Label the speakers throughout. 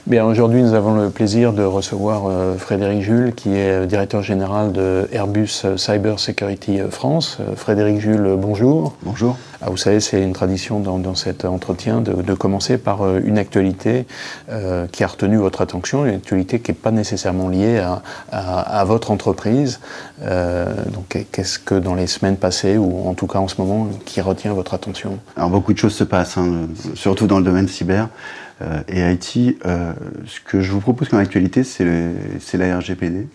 Speaker 1: Bien, aujourd'hui, nous avons le plaisir de recevoir Frédéric Jules, qui est directeur général de Airbus Cyber Security France. Frédéric Jules, bonjour.
Speaker 2: Bonjour.
Speaker 1: Vous savez, c'est une tradition dans cet entretien de commencer par une actualité qui a retenu votre attention, une actualité qui n'est pas nécessairement liée à votre entreprise. Donc, qu'est-ce que dans les semaines passées, ou en tout cas en ce moment, qui retient votre attention?
Speaker 2: Alors, beaucoup de choses se passent, surtout dans le domaine cyber et IT. Ce que je vous propose comme actualité, c'est la RGPD.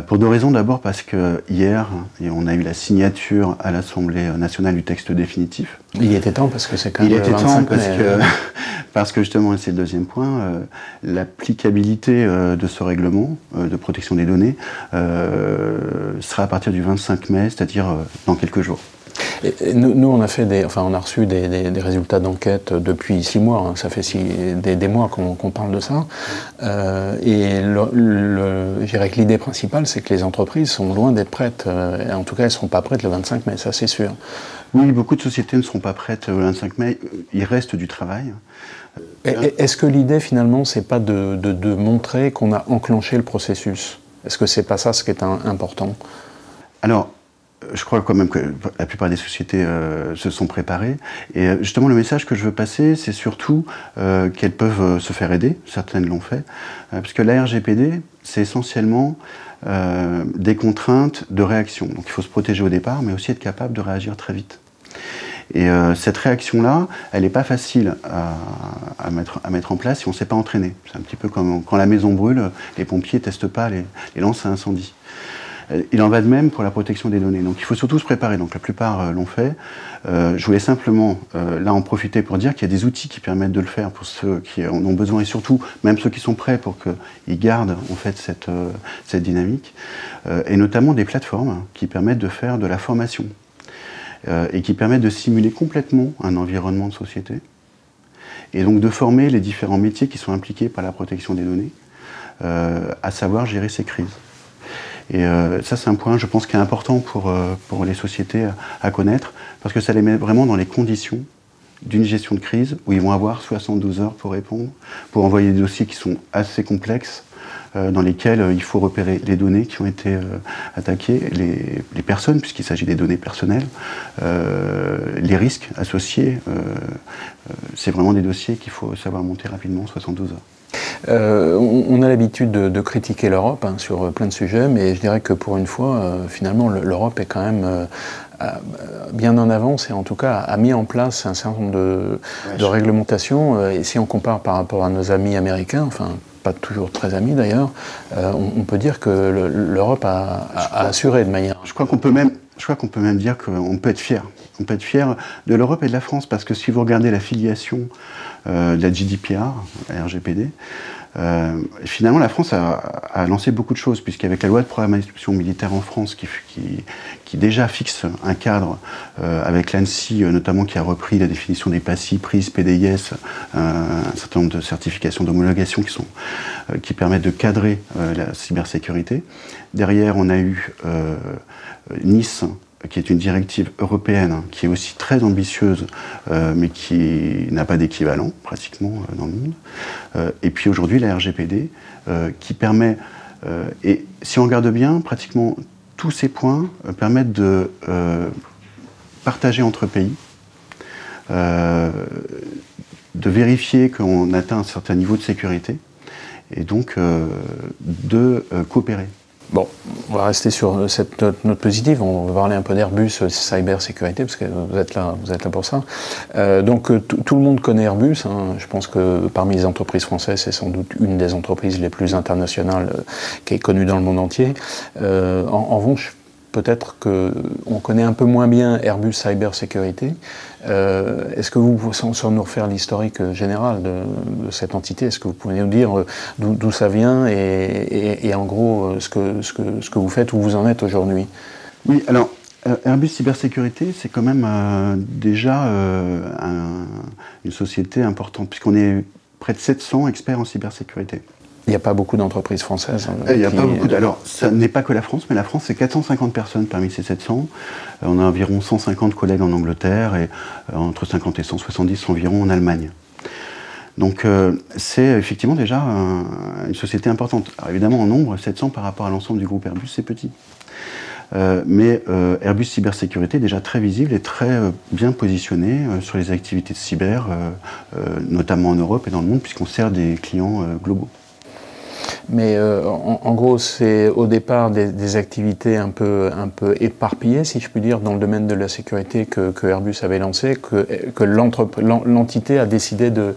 Speaker 2: Pour deux raisons. D'abord parce que hier, on a eu la signature à l'Assemblée nationale du texte définitif.
Speaker 1: Il était temps parce que c'est quand même
Speaker 2: le 25 mai. Il était temps parce que justement, c'est le deuxième point, l'applicabilité de ce règlement de protection des données sera à partir du 25 mai, c'est-à-dire dans quelques jours.
Speaker 1: Et nous, on a reçu des résultats d'enquête depuis 6 mois. Hein, ça fait des mois qu'on parle de ça. Et je dirais que l'idée principale, c'est que les entreprises sont loin d'être prêtes. En tout cas, elles ne seront pas prêtes le 25 mai, ça c'est sûr.
Speaker 2: Oui, beaucoup de sociétés ne seront pas prêtes le 25 mai. Il reste du travail.
Speaker 1: Est-ce que l'idée, finalement, c'est pas de montrer qu'on a enclenché le processus? Est-ce que c'est pas ça ce qui est important?
Speaker 2: Alors, je crois quand même que la plupart des sociétés se sont préparées. Et justement, le message que je veux passer, c'est surtout qu'elles peuvent se faire aider. Certaines l'ont fait. Parce que la RGPD, c'est essentiellement des contraintes de réaction. Donc il faut se protéger au départ, mais aussi être capable de réagir très vite. Et cette réaction-là, elle n'est pas facile à mettre en place si on ne s'est pas entraîné. C'est un petit peu comme quand la maison brûle, les pompiers ne testent pas les lances à incendie. Il en va de même pour la protection des données. Donc il faut surtout se préparer. Donc la plupart l'ont fait. Je voulais simplement là en profiter pour dire qu'il y a des outils qui permettent de le faire pour ceux qui en ont besoin et surtout même ceux qui sont prêts pour qu'ils gardent en fait cette dynamique. Et notamment des plateformes qui permettent de faire de la formation et qui permettent de simuler complètement un environnement de société et donc de former les différents métiers qui sont impliqués par la protection des données à savoir gérer ces crises. Et ça, c'est un point, je pense, qui est important pour les sociétés à connaître, parce que ça les met vraiment dans les conditions d'une gestion de crise, où ils vont avoir 72 heures pour répondre, pour envoyer des dossiers qui sont assez complexes, dans lesquels il faut repérer les données qui ont été attaquées, les personnes, puisqu'il s'agit des données personnelles, les risques associés. C'est vraiment des dossiers qu'il faut savoir monter rapidement, 72 heures.
Speaker 1: On a l'habitude de critiquer l'Europe sur plein de sujets, mais je dirais que pour une fois, finalement, l'Europe est quand même bien en avance et en tout cas a mis en place un certain nombre de réglementations. Et si on compare par rapport à nos amis américains, enfin pas toujours très amis d'ailleurs, on peut dire que l'Europe a assuré de manière...
Speaker 2: Je crois qu'on peut même dire qu'on peut être fier. On peut être fier de l'Europe et de la France, parce que si vous regardez la filiation de la GDPR, la RGPD, finalement la France a lancé beaucoup de choses, puisqu'avec la loi de programmation militaire en France qui déjà fixe un cadre avec l'ANSSI notamment, qui a repris la définition des PASI, PRIS, PDIS, un certain nombre de certifications d'homologation qui permettent de cadrer la cybersécurité. Derrière, on a eu Nice, qui est une directive européenne qui est aussi très ambitieuse, mais qui n'a pas d'équivalent pratiquement dans le monde. Et puis aujourd'hui la RGPD qui permet, et si on regarde bien, pratiquement tous ces points permettent de partager entre pays, de vérifier qu'on atteint un certain niveau de sécurité, et donc de coopérer.
Speaker 1: Bon, on va rester sur cette note positive. On va parler un peu d'Airbus Cyber Sécurité, parce que vous êtes là pour ça. Donc tout le monde connaît Airbus. Je pense que parmi les entreprises françaises, c'est sans doute une des entreprises les plus internationales qui est connue dans le monde entier. En revanche, peut-être qu'on connaît un peu moins bien Airbus Cyber Sécurité. Est-ce que vous pouvez, sans nous refaire l'historique général de cette entité, est-ce que vous pouvez nous dire d'où ça vient et en gros ce que vous faites, où vous en êtes aujourd'hui?
Speaker 2: Oui, alors Airbus Cybersécurité, c'est quand même déjà une société importante, puisqu'on est près de 700 experts en cybersécurité.
Speaker 1: Il n'y a pas beaucoup d'entreprises françaises.
Speaker 2: Il n'y a pas beaucoup. Alors, ça n'est pas que la France, mais la France, c'est 450 personnes parmi ces 700. On a environ 150 collègues en Angleterre et entre 50 et 170 environ en Allemagne. Donc c'est effectivement déjà une société importante. Alors évidemment en nombre, 700 par rapport à l'ensemble du groupe Airbus, c'est petit. Mais Airbus Cybersécurité est déjà très visible et très bien positionné sur les activités de cyber, notamment en Europe et dans le monde, puisqu'on sert des clients globaux.
Speaker 1: Mais en gros, c'est au départ des activités un peu éparpillées, si je puis dire, dans le domaine de la sécurité que Airbus avait lancé, que l'entité a décidé de...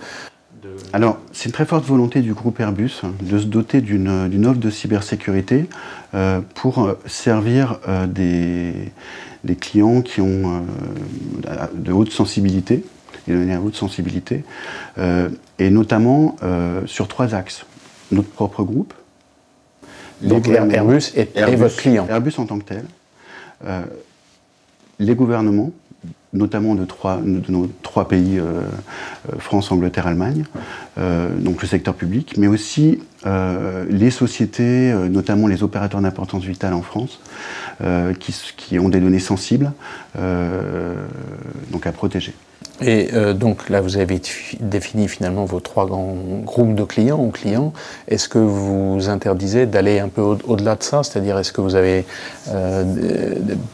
Speaker 2: Alors, c'est une très forte volonté du groupe Airbus de se doter d'une offre de cybersécurité pour servir des clients qui ont de haute sensibilité, des données à haute sensibilité, et notamment sur 3 axes. Notre propre groupe.
Speaker 1: Donc Airbus est votre client.
Speaker 2: Airbus en tant que tel. Les gouvernements, notamment de nos 3 pays, France, Angleterre, Allemagne, donc le secteur public, mais aussi les sociétés, notamment les opérateurs d'importance vitale en France, qui ont des données sensibles, donc à protéger.
Speaker 1: Et donc là, vous avez défini finalement vos 3 grands groupes de clients ou clients. Est-ce que vous interdisez d'aller un peu au-delà de ça? C'est-à-dire, est-ce que vous avez, je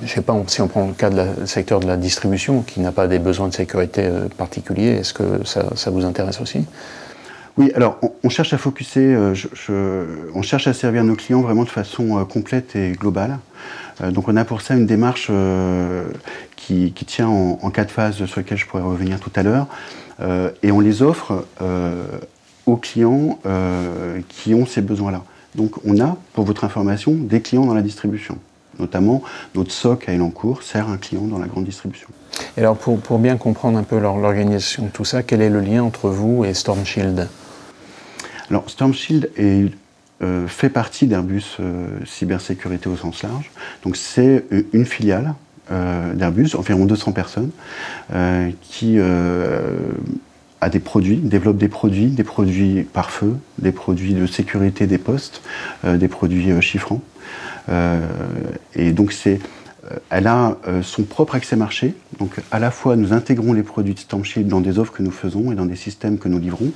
Speaker 1: ne sais pas, si on prend le cas du secteur de la distribution, qui n'a pas des besoins de sécurité particuliers, est-ce que ça vous intéresse aussi?
Speaker 2: Oui, alors on cherche à focuser, on cherche à servir nos clients vraiment de façon complète et globale. Donc on a pour ça une démarche qui tient en 4 phases sur lesquelles je pourrais revenir tout à l'heure. Et on les offre aux clients qui ont ces besoins-là. Donc on a, pour votre information, des clients dans la distribution. Notamment, notre SOC à Elancourt sert un client dans la grande distribution.
Speaker 1: Et alors pour bien comprendre un peu l'organisation de tout ça, quel est le lien entre vous et Storm Shield? Alors
Speaker 2: Storm Shield fait partie d'Airbus Cybersécurité au sens large. Donc c'est une filiale d'Airbus, environ 200 personnes, qui a des produits, développe des produits par feu, des produits de sécurité des postes, des produits chiffrants. Et donc elle a son propre accès marché. Donc à la fois nous intégrons les produits de Storm Shield dans des offres que nous faisons et dans des systèmes que nous livrons.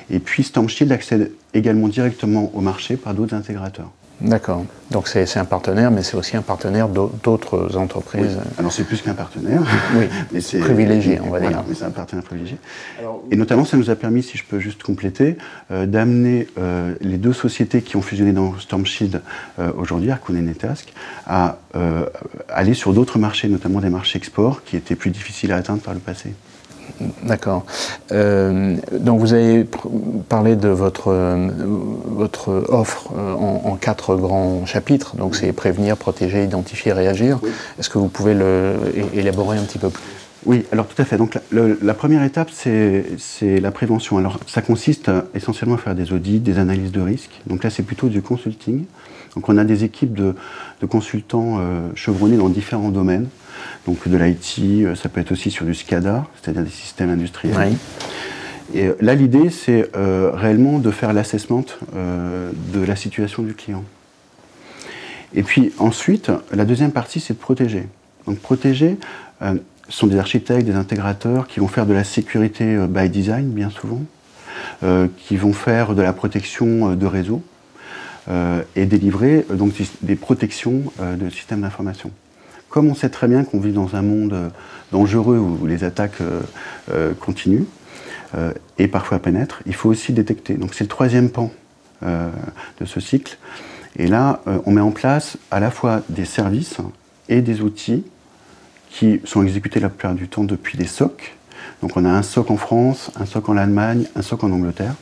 Speaker 2: Et puis Storm Shield accède également directement au marché par d'autres intégrateurs. D'accord. Donc c'est un partenaire, mais c'est aussi un partenaire d'autres entreprises. Oui. Alors c'est plus qu'un partenaire. Oui, mais c'est privilégié, on va dire. Voilà, mais c'est un partenaire privilégié. Alors, et notamment, ça nous a permis, si je peux juste compléter, d'amener les 2 sociétés qui ont fusionné dans Storm Shield aujourd'hui, Harcoon et Netask, à aller sur d'autres marchés, notamment des marchés export, qui étaient plus difficiles à atteindre par le passé. D'accord. Donc vous avez parlé de votre offre en 4 grands chapitres. Donc c'est prévenir, protéger, identifier, réagir. Oui. Est-ce que vous pouvez élaborer un petit peu plus? Oui, alors tout à fait. Donc la première étape, c'est la prévention. Alors ça consiste essentiellement à faire des audits, des analyses de risques. Donc là, c'est plutôt du consulting. Donc on a des équipes de consultants chevronnés dans différents domaines. Donc de l'IT, ça peut être aussi sur du SCADA, c'est-à-dire des systèmes industriels. Oui. Et là, l'idée, c'est réellement de faire l'assessment de la situation du client. Et puis ensuite, la deuxième partie, c'est de protéger. Donc protéger, ce sont des architectes, des intégrateurs qui vont faire de la sécurité by design, bien souvent, qui vont faire de la protection de réseau et délivrer donc des protections de systèmes d'information. Comme on sait très bien qu'on vit dans un monde dangereux où les attaques continuent et parfois pénètrent, il faut aussi détecter. Donc c'est le 3e pan de ce cycle. Et là, on met en place à la fois des services et des outils qui sont exécutés la plupart du temps depuis des SOC. Donc on a un SOC en France, un SOC en Allemagne, un SOC en Angleterre,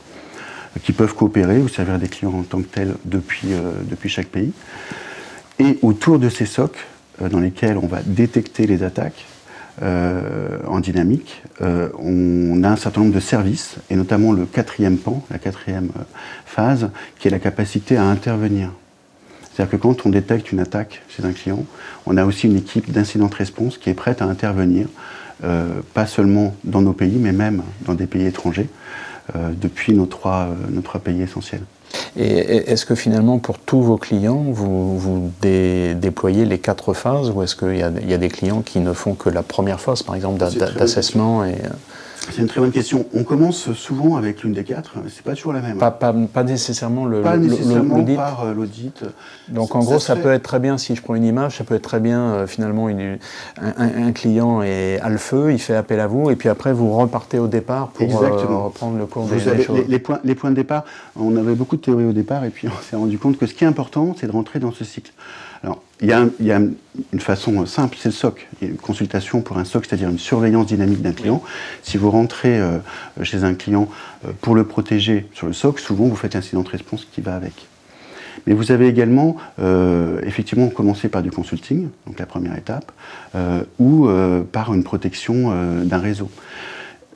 Speaker 2: qui peuvent coopérer ou servir des clients en tant que tels depuis chaque pays. Et autour de ces SOC, dans lesquels on va détecter les attaques en dynamique, on a un certain nombre de services, et notamment le 4e pan, la 4e phase, qui est la capacité à intervenir. C'est-à-dire que quand on détecte une attaque chez un client, on a aussi une équipe d'incident response qui est prête à intervenir, pas seulement dans nos pays, mais même dans des pays étrangers, depuis nos trois pays essentiels. Et est-ce que finalement, pour tous vos clients, vous déployez les 4 phases, ou est-ce qu'il y a des clients qui ne font que la première phase, par exemple, d'assessment C'est une très bonne question. On commence souvent avec l'une des quatre, c'est pas toujours la même.
Speaker 1: Pas nécessairement l'audit.
Speaker 2: Pas nécessairement par l'audit.
Speaker 1: Donc en gros, ça peut être très bien, si je prends une image, ça peut être très bien, finalement, un client a le feu, il fait appel à vous, et puis après vous repartez au départ pour reprendre le cours des choses.
Speaker 2: Les points de départ, on avait beaucoup de théories au départ, et puis on s'est rendu compte que ce qui est important, c'est de rentrer dans ce cycle. Alors, il y a une façon simple, c'est le SOC. Il y a une consultation pour un SOC, c'est-à-dire une surveillance dynamique d'un client. Si vous rentrez chez un client pour le protéger sur le SOC, souvent vous faites incident de réponse qui va avec. Mais vous avez également, effectivement, commencé par du consulting, donc la première étape, ou par une protection d'un réseau.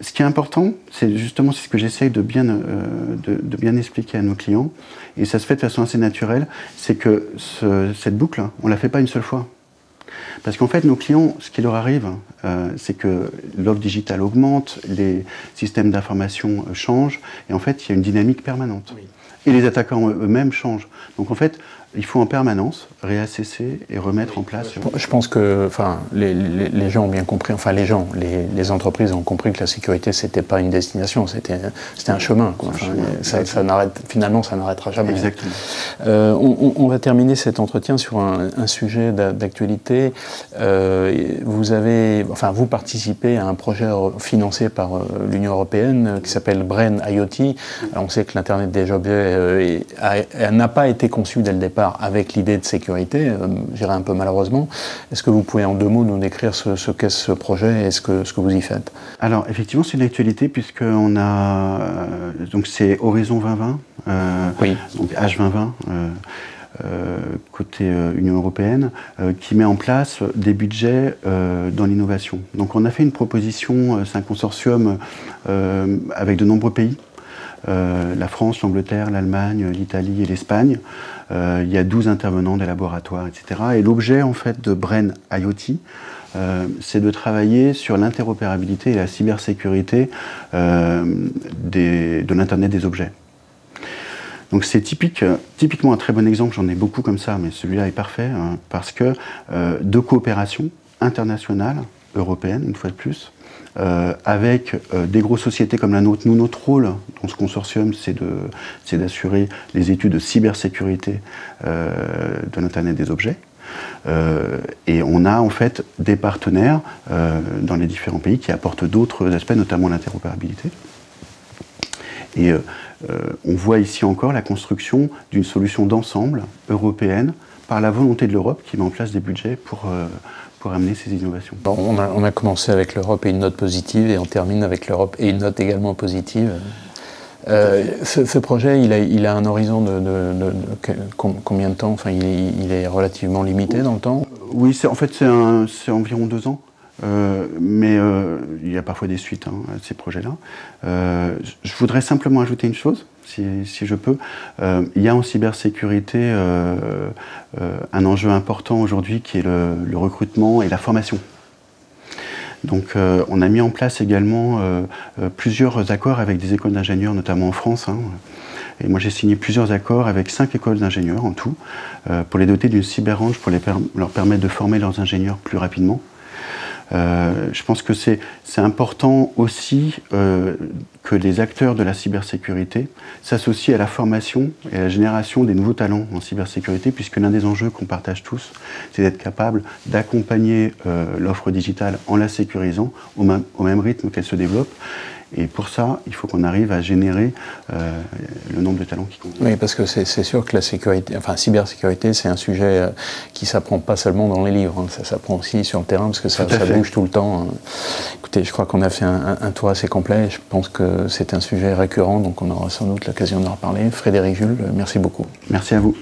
Speaker 2: Ce qui est important, c'est justement ce que j'essaye de bien expliquer à nos clients, et ça se fait de façon assez naturelle, c'est que cette boucle, on ne la fait pas une seule fois. Parce qu'en fait, nos clients, ce qui leur arrive, c'est que l'offre digitale augmente, les systèmes d'information changent, et en fait, il y a une dynamique permanente. Oui. Et les attaquants eux-mêmes changent. Donc en fait, il faut en permanence réassesser et remettre en place.
Speaker 1: Je pense que les gens ont bien compris, les entreprises ont compris que la sécurité, c'était pas une destination, c'était un chemin. Quoi. Finalement, ça n'arrêtera jamais.
Speaker 2: Exactement.
Speaker 1: On va terminer cet entretien sur un sujet d'actualité. Vous participez à un projet financé par l'Union européenne qui s'appelle Brain IoT. On sait que l'Internet des objets n'a pas été conçu dès le départ avec l'idée de sécurité, j'irais un peu malheureusement. Est-ce que vous pouvez en 2 mots nous décrire ce qu'est ce projet et ce que vous y faites?
Speaker 2: Alors effectivement c'est une actualité puisqu'on a, donc c'est Horizon 2020,
Speaker 1: oui.
Speaker 2: Donc H2020, côté Union européenne, qui met en place des budgets dans l'innovation. Donc on a fait une proposition, c'est un consortium avec de nombreux pays. La France, l'Angleterre, l'Allemagne, l'Italie et l'Espagne. Il y a 12 intervenants des laboratoires, etc. Et l'objet en fait de Brain IoT, c'est de travailler sur l'interopérabilité et la cybersécurité de l'Internet des objets. Donc c'est typiquement un très bon exemple, j'en ai beaucoup comme ça, mais celui-là est parfait, hein, parce que de coopération internationale, européenne, une fois de plus, avec des grosses sociétés comme la nôtre. Nous, notre rôle dans ce consortium, c'est d'assurer les études de cybersécurité de l'Internet des objets. Et on a en fait des partenaires dans les différents pays qui apportent d'autres aspects, notamment l'interopérabilité. Et on voit ici encore la construction d'une solution d'ensemble européenne par la volonté de l'Europe qui met en place des budgets pour amener ces innovations.
Speaker 1: On a commencé avec l'Europe et une note positive et on termine avec l'Europe et une note également positive. Ce projet, il a un horizon de combien de temps? Enfin, il est relativement limité dans le temps?
Speaker 2: Oui, en fait c'est environ 2 ans. Mais il y a parfois des suites à ces projets-là. Je voudrais simplement ajouter une chose, si je peux. Il y a en cybersécurité un enjeu important aujourd'hui qui est le recrutement et la formation. Donc on a mis en place également plusieurs accords avec des écoles d'ingénieurs, notamment en France. Et moi j'ai signé plusieurs accords avec 5 écoles d'ingénieurs en tout, pour les doter d'une cyberrange, pour leur permettre de former leurs ingénieurs plus rapidement. Je pense que c'est important aussi que les acteurs de la cybersécurité s'associent à la formation et à la génération des nouveaux talents en cybersécurité, puisque l'un des enjeux qu'on partage tous, c'est d'être capable d'accompagner l'offre digitale en la sécurisant au même rythme qu'elle se développe. Et pour ça, il faut qu'on arrive à générer le nombre de talents qui comptent.
Speaker 1: Oui, parce que c'est sûr que la sécurité, enfin cybersécurité, c'est un sujet qui s'apprend pas seulement dans les livres, ça s'apprend aussi sur le terrain, parce que ça bouge tout le temps. Écoutez, je crois qu'on a fait un tour assez complet, je pense que c'est un sujet récurrent, donc on aura sans doute l'occasion d'en reparler. Frédéric Jules, merci beaucoup.
Speaker 2: Merci à vous.